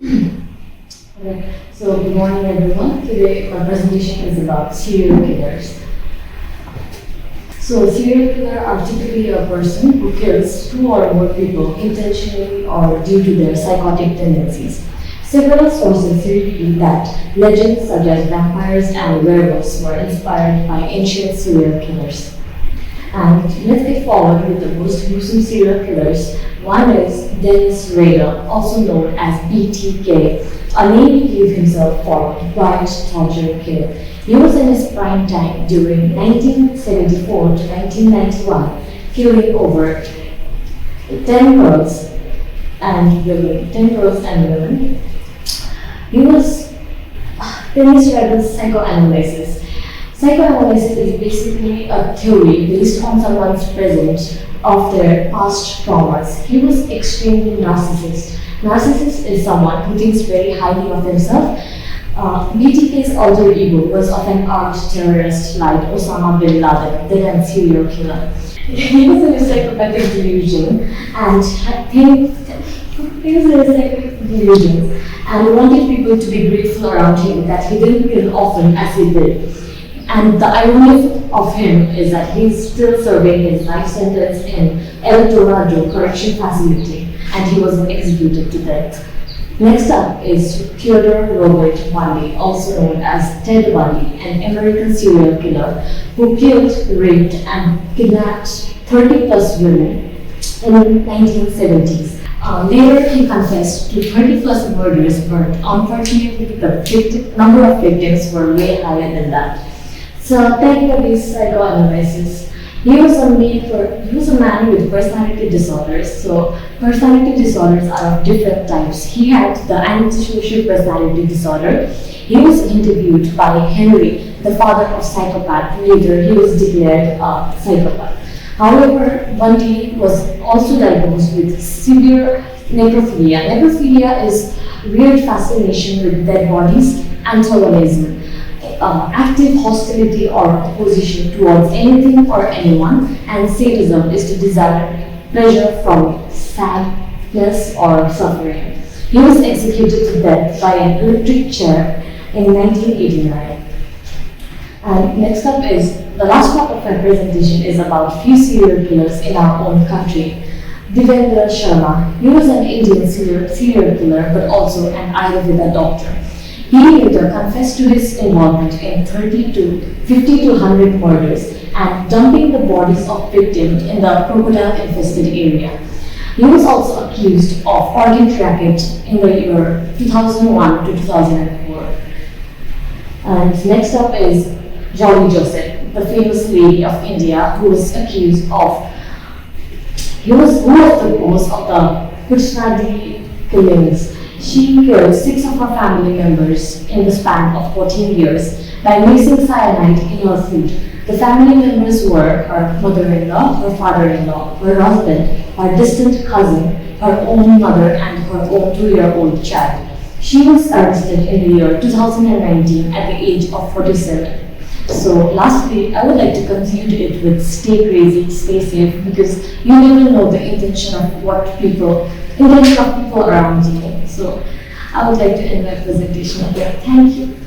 Okay, so good morning everyone. Today my presentation is about serial killers. So serial killer are typically a person who kills two or more people intentionally or due to their psychotic tendencies. Several sources reveal that legends such as vampires and werewolves were inspired by ancient serial killers. And let's get forward with the most gruesome serial killers. One is Dennis Rader, also known as BTK, a name he gave himself for Bright Torture Kill. He was in his prime time during 1974 to 1991, killing over 10 girls and women. 10 girls and women. He was Dennis Rader's psychoanalysis. Psychoanalysis is basically a theory based on someone's present of their past traumas. He was extremely narcissist. Narcissist is someone who thinks very highly of himself. BTK's alter ego was of an armed terrorist like Osama bin Laden, then a serial killer. He was in a psychopathic delusion and and wanted people to be grateful around him that he didn't kill often as he did. And the irony of him is that he's still serving his life sentence in El Dorado Correction Facility, and he was executed to death. Next up is Theodore Robert Bundy, also known as Ted Bundy, an American serial killer who killed, raped, and kidnapped 30 plus women in the 1970s. Later, he confessed to 30 plus murders, but unfortunately, the number of victims were way higher than that. So, technically, psychoanalysis. He was a man with personality disorders. So, personality disorders are of different types. He had the antisocial personality disorder. He was interviewed by Henry, the father of psychopath. Later, he was declared a psychopath. However, Bundy was also diagnosed with severe necrophilia. Necrophilia is weird fascination with dead bodies, antagonism. Active hostility or opposition towards anything or anyone, and sadism is to desire pleasure from sadness or suffering. He was executed to death by an electric chair in 1989. And next up is the last part of my presentation is about few serial killers in our own country. Devendra Sharma. He was an Indian serial killer, but also an Ayurveda doctor. He later confessed to his involvement in 50 to 100 murders and dumping the bodies of victims in the crocodile-infested area. He was also accused of organ trafficking in the year 2001 to 2004. And next up is Jolly Joseph, the famous lady of India who was accused of, he was one of the cause of the Krishnadi killings. She killed 6 of her family members in the span of 14 years by mixing cyanide in her food. The family members were her mother-in-law, her father-in-law, her husband, her distant cousin, her own mother, and her own 2-year-old child. She was arrested in the year 2019 at the age of 47. So lastly, I would like to conclude it with stay crazy, stay safe, because you never know the intention of people around you. So I would like to end my presentation here. Thank you.